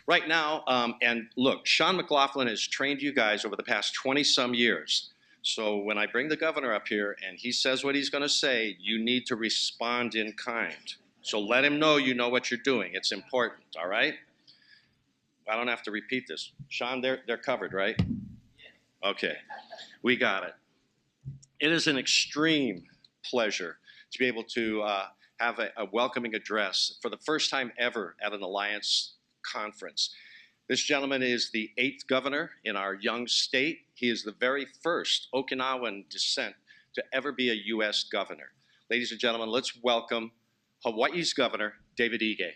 Right now, and look, Sean McLaughlin has trained you guys over the past 20-some years. So when I bring the governor up here and he says what he's going to say, you need to respond in kind. So let him know you know what you're doing. It's important, all right? I don't have to repeat this. Sean, they're covered, right? Okay, we got it. It is an extreme pleasure to be able to have a welcoming address for the first time ever at an Alliance conference. This gentleman is the 8th governor in our young state. He is the very first Okinawan descent to ever be a U.S. governor. Ladies and gentlemen, let's welcome Hawaii's governor, David Ige.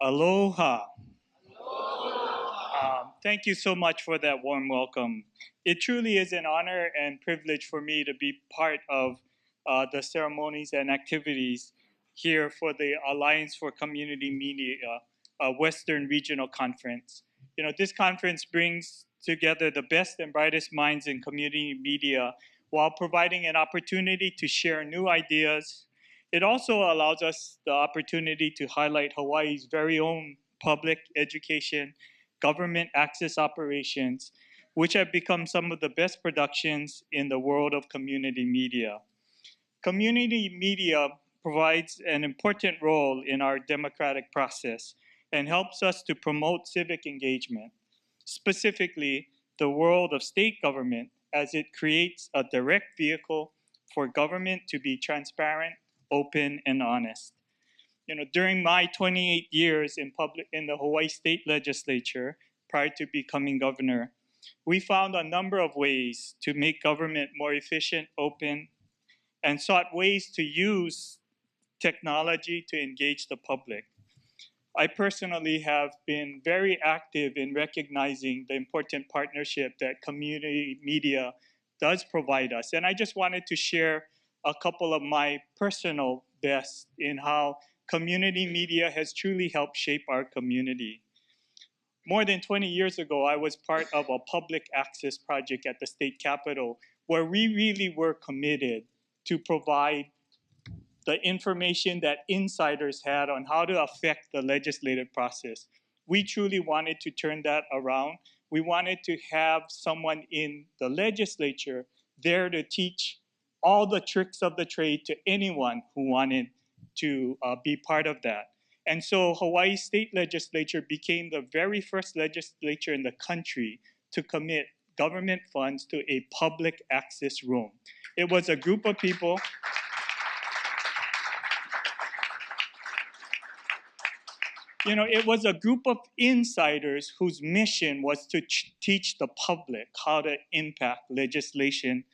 Aloha. Thank you so much for that warm welcome. It truly is an honor and privilege for me to be part of the ceremonies and activities here for the Alliance for Community Media Western Regional Conference. You know, this conference brings together the best and brightest minds in community media while providing an opportunity to share new ideas. It also allows us the opportunity to highlight Hawaii's very own public education, government access operations, which have become some of the best productions in the world of community media. Community media provides an important role in our democratic process and helps us to promote civic engagement, specifically the world of state government, as it creates a direct vehicle for government to be transparent, open, and honest. You know, during my 28 years in the Hawaii State Legislature, prior to becoming governor, we found a number of ways to make government more efficient, open, and sought ways to use technology to engage the public. I personally have been very active in recognizing the important partnership that community media does provide us. And I just wanted to share a couple of my personal bests in how community media has truly helped shape our community. More than 20 years ago, I was part of a public access project at the state capitol where we really were committed to provide the information that insiders had on how to affect the legislative process. We truly wanted to turn that around. We wanted to have someone in the legislature there to teach all the tricks of the trade to anyone who wanted to be part of that. And so Hawaii State Legislature became the very first legislature in the country to commit government funds to a public access room. It was a group of people. You know, it was a group of insiders whose mission was to teach the public how to impact legislation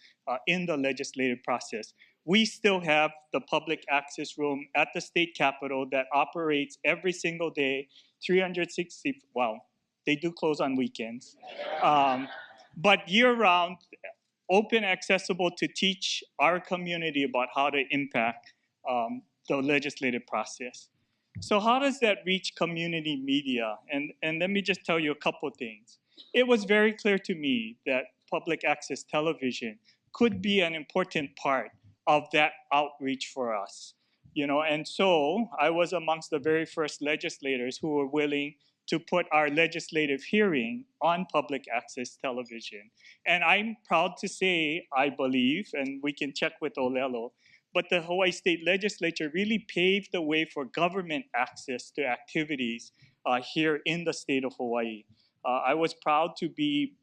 in the legislative process. We still have the public access room at the state capitol that operates every single day, 360, well, they do close on weekends. But year-round, open, accessible to teach our community about how to impact the legislative process. So how does that reach community media? And let me just tell you a couple things. It was very clear to me that public access television could be an important part of that outreach for us. You know, and so I was amongst the very first legislators who were willing to put our legislative hearing on public access television. And I'm proud to say, I believe, and we can check with Olelo, but the Hawaii State Legislature really paved the way for government access to activities here in the state of Hawaii. I was proud to be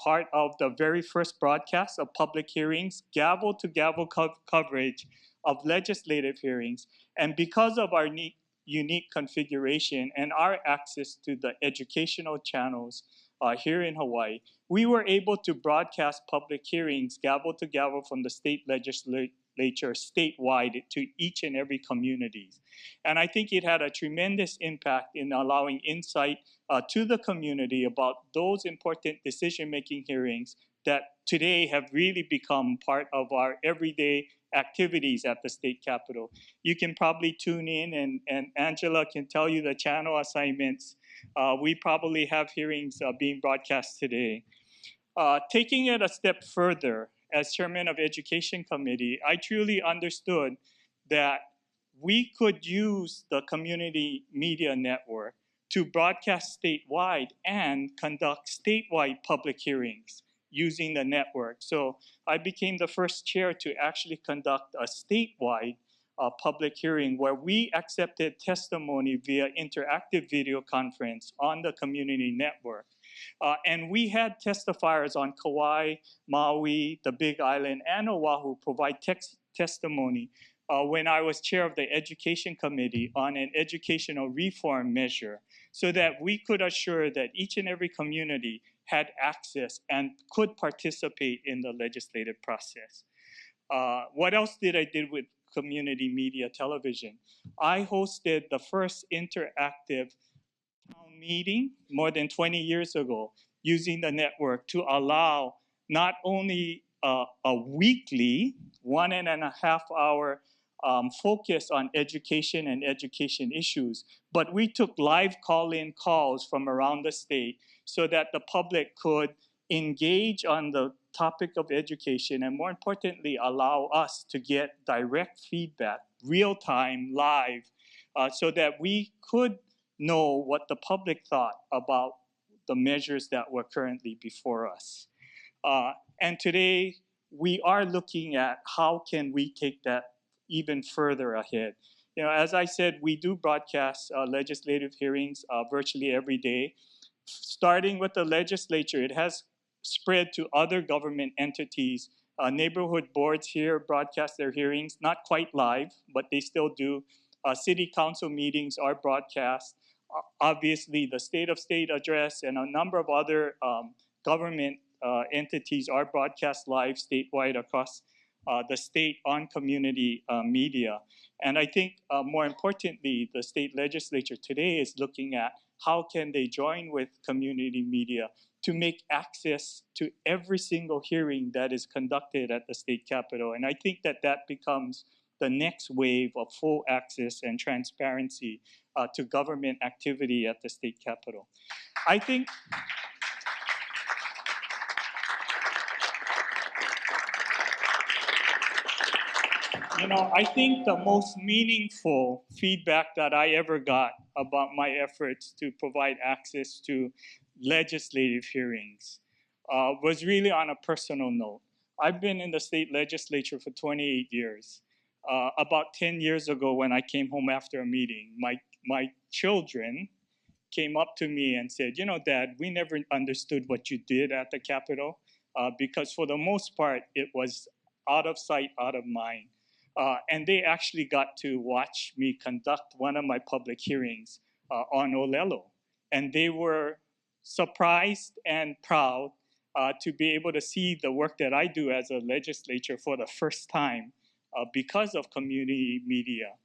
part of the very first broadcast of public hearings, gavel-to-gavel coverage of legislative hearings. And because of our unique configuration and our access to the educational channels here in Hawaii, we were able to broadcast public hearings gavel to gavel from the state legislature statewide to each and every community. And I think it had a tremendous impact in allowing insight to the community about those important decision-making hearings that today have really become part of our everyday activities at the state capitol. You can probably tune in, and Angela can tell you the channel assignments. We probably have hearings being broadcast today. Taking it a step further, as chairman of Education Committee, I truly understood that we could use the community media network to broadcast statewide and conduct statewide public hearings using the network. So I became the first chair to actually conduct a statewide public hearing where we accepted testimony via interactive video conference on the community network. And we had testifiers on Kauai, Maui, the Big Island, and Oahu provide testimony when I was chair of the Education Committee on an educational reform measure, so that we could assure that each and every community had access and could participate in the legislative process. What else did I do with community media television? I hosted the first interactive town meeting more than 20 years ago using the network to allow not only a weekly 1.5 hour focus on education and education issues, but we took live call-in calls from around the state so that the public could engage on the topic of education, and more importantly, allow us to get direct feedback, real-time, live, so that we could know what the public thought about the measures that were currently before us. And today, we are looking at how can we take that even further ahead. You know, as I said, we do broadcast legislative hearings virtually every day. Starting with the legislature, it has spread to other government entities. Neighborhood boards here broadcast their hearings, not quite live, but they still do. City council meetings are broadcast. Obviously, the State of State address and a number of other government entities are broadcast live statewide across the state on community media. And I think more importantly, the state legislature today is looking at how can they join with community media to make access to every single hearing that is conducted at the state capitol. And I think that that becomes the next wave of full access and transparency to government activity at the state capitol. I think I think the most meaningful feedback that I ever got about my efforts to provide access to legislative hearings was really on a personal note. I've been in the state legislature for 28 years. About 10 years ago, when I came home after a meeting, my children came up to me and said, "You know, Dad, we never understood what you did at the Capitol because for the most part, it was out of sight, out of mind." And they actually got to watch me conduct one of my public hearings on Olelo. And they were surprised and proud to be able to see the work that I do as a legislature for the first time because of community media.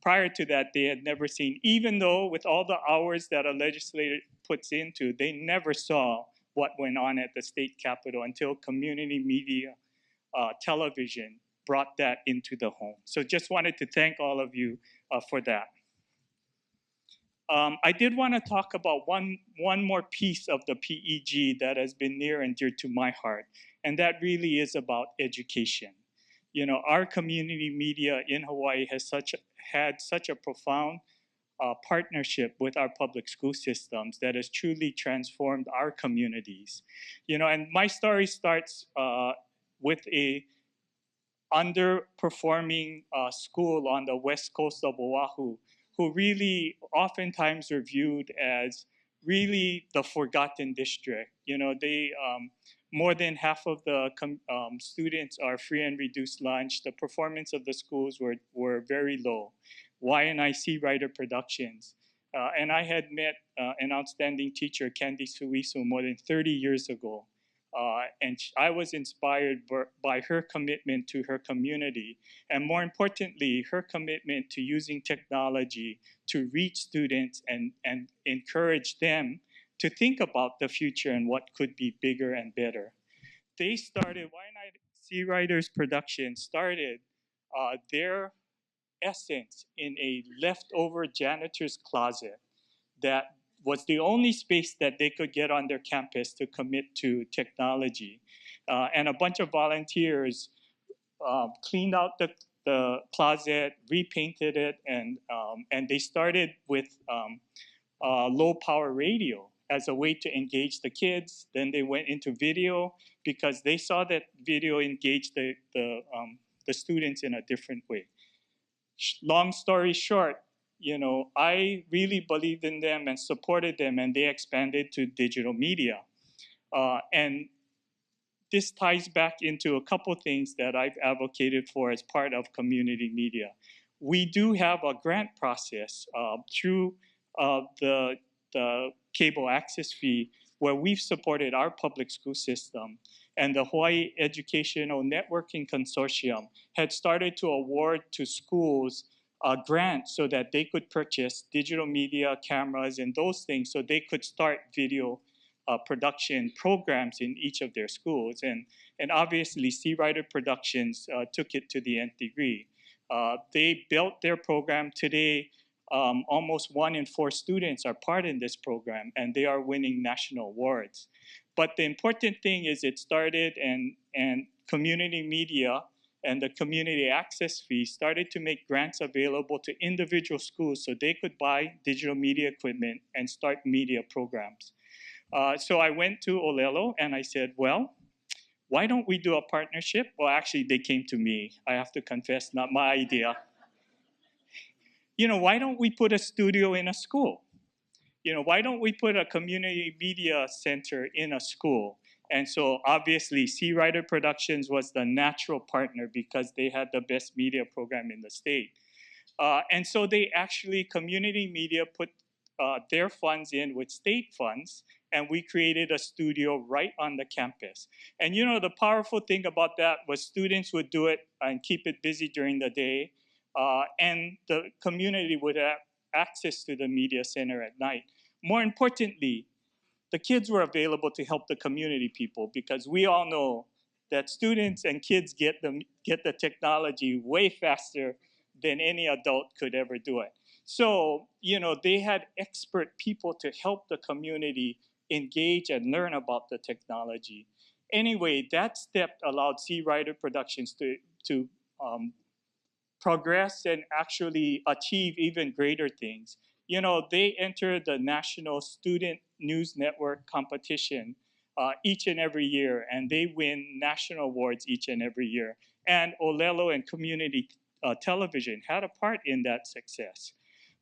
Prior to that, they had never seen, even though with all the hours that a legislator puts into, they never saw what went on at the state capitol until community media television brought that into the home. So just wanted to thank all of you for that. I did want to talk about one more piece of the PEG that has been near and dear to my heart, and that really is about education. You know, our community media in Hawaii has had such a profound partnership with our public school systems that has truly transformed our communities. You know, and my story starts with a underperforming school on the west coast of Oahu, who really oftentimes are viewed as really the forgotten district. You know, they more than half of the students are free and reduced lunch. The performance of the schools were very low. YNIC Writer Productions. And I had met an outstanding teacher, Candy Suisu, more than 30 years ago. And I was inspired by her commitment to her community, and more importantly, her commitment to using technology to reach students and encourage them to think about the future and what could be bigger and better. They started, Why Not Sea Riders Production started their essence in a leftover janitor's closet that was the only space that they could get on their campus to commit to technology. And a bunch of volunteers cleaned out the closet, repainted it, and they started with low power radio as a way to engage the kids. Then they went into video because they saw that video engaged the students in a different way. Long story short, I really believed in them and supported them, and they expanded to digital media. And this ties back into a couple things that I've advocated for as part of community media. We do have a grant process through the cable access fee where we've supported our public school system. And the Hawaii Educational Networking Consortium had started to award to schools grants so that they could purchase digital media cameras and those things so they could start video production programs in each of their schools. And obviously, Sea Rider Productions took it to the nth degree. They built their program. Today, almost 1 in 4 students are part in this program, and they are winning national awards. But the important thing is it started, and community media and the community access fee started to make grants available to individual schools so they could buy digital media equipment and start media programs. So I went to Olelo and I said, well, why don't we do a partnership? Well, actually, they came to me. I have to confess, not my idea. Why don't we put a studio in a school? Why don't we put a community media center in a school? And so obviously, Sea Rider Productions was the natural partner because they had the best media program in the state. And so they actually, community media put their funds in with state funds, and we created a studio right on the campus. And the powerful thing about that was students would do it and keep it busy during the day, and the community would have access to the media center at night. More importantly, the kids were available to help the community people because we all know that students and kids get the technology way faster than any adult could ever do it. So, they had expert people to help the community engage and learn about the technology. Anyway, that step allowed Sea Rider Productions to progress and actually achieve even greater things. They entered the National Student News Network competition each and every year, and they win national awards each and every year. And Olelo and community television had a part in that success.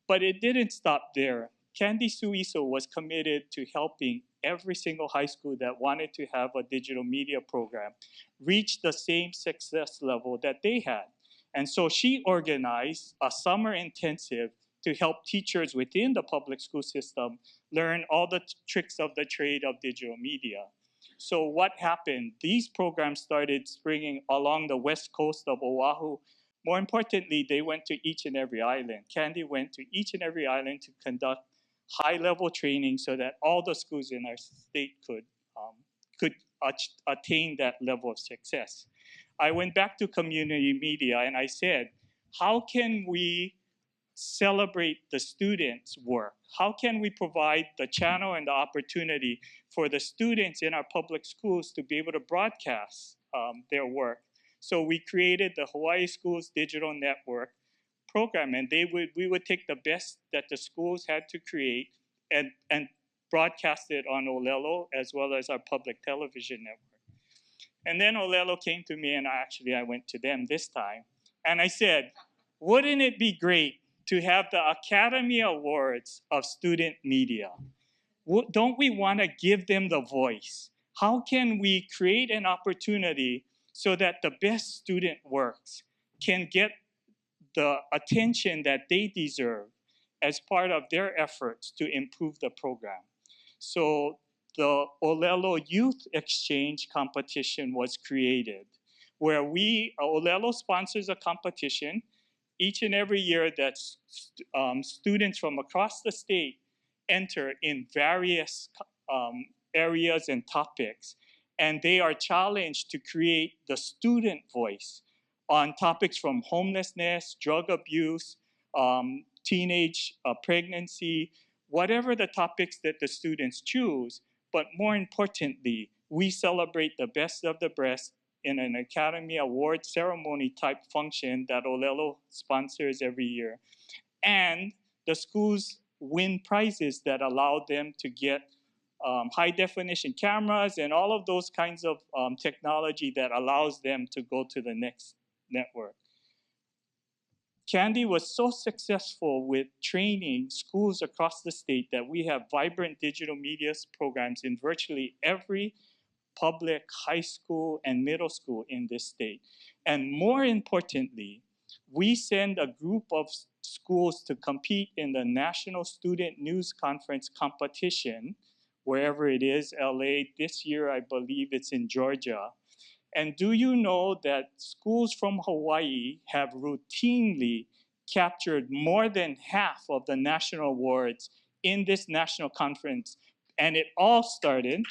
But it didn't stop there. Candy Suiso was committed to helping every single high school that wanted to have a digital media program reach the same success level that they had. And so she organized a summer intensive to help teachers within the public school system learn all the tricks of the trade of digital media. So what happened? These programs started springing along the west coast of Oahu. More importantly, they went to each and every island. Candy went to each and every island to conduct high-level training so that all the schools in our state could attain that level of success. I went back to community media and I said, how can we celebrate the students' work? How can we provide the channel and the opportunity for the students in our public schools to be able to broadcast their work? So we created the Hawaii Schools Digital Network program, and we would take the best that the schools had to create and broadcast it on Olelo as well as our public television network. And then Olelo came to me, and I went to them this time. And I said, wouldn't it be great to have the Academy Awards of student media? Don't we want to give them the voice? How can we create an opportunity so that the best student works can get the attention that they deserve as part of their efforts to improve the program? So the Olelo Youth Exchange competition was created, where Olelo sponsors a competition each and every year that students from across the state enter in various areas and topics, and they are challenged to create the student voice on topics from homelessness, drug abuse, teenage pregnancy, whatever the topics that the students choose. But more importantly, we celebrate the best of the best in an Academy Award ceremony type function that Olelo sponsors every year. And the schools win prizes that allow them to get high definition cameras and all of those kinds of technology that allows them to go to the next network. Candy was so successful with training schools across the state that we have vibrant digital media programs in virtually every public high school and middle school in this state. And more importantly, we send a group of schools to compete in the National Student News Conference competition, wherever it is, LA. This year, I believe it's in Georgia. And do you know that schools from Hawaii have routinely captured more than half of the national awards in this national conference? And it all started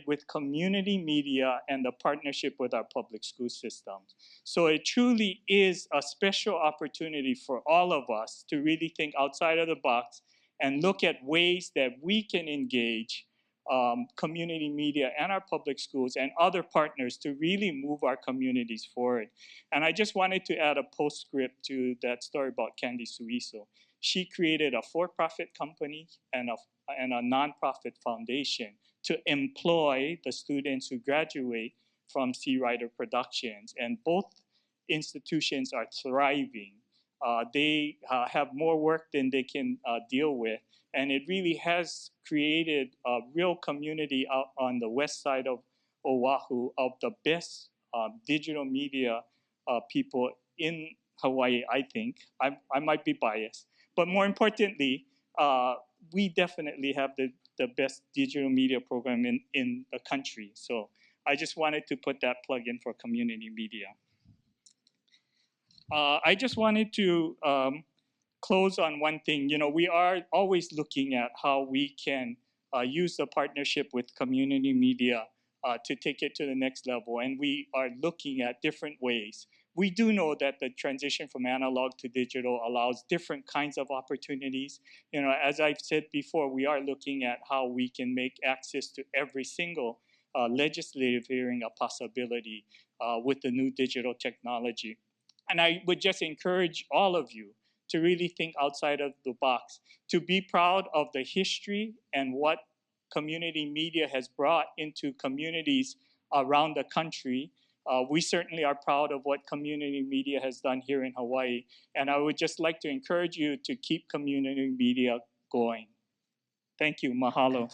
with community media and the partnership with our public school systems. So it truly is a special opportunity for all of us to really think outside of the box and look at ways that we can engage community media and our public schools and other partners to really move our communities forward. And I just wanted to add a postscript to that story about Candy Suiso. She created a for-profit company and a nonprofit foundation to employ the students who graduate from Sea Rider Productions. And both institutions are thriving. They have more work than they can deal with. And it really has created a real community out on the west side of Oahu of the best digital media people in Hawaii, I think. I might be biased. But more importantly, we definitely have the best digital media program in the country. So I just wanted to put that plug in for community media. I just wanted to close on one thing. You know, we are always looking at how we can use the partnership with community media to take it to the next level. And we are looking at different ways. We do know that the transition from analog to digital allows different kinds of opportunities. You know, as I've said before, we are looking at how we can make access to every single legislative hearing a possibility with the new digital technology. And I would just encourage all of you to really think outside of the box, to be proud of the history and what community media has brought into communities around the country. We certainly are proud of what community media has done here in Hawaii. And I would just like to encourage you to keep community media going. Thank you. Mahalo.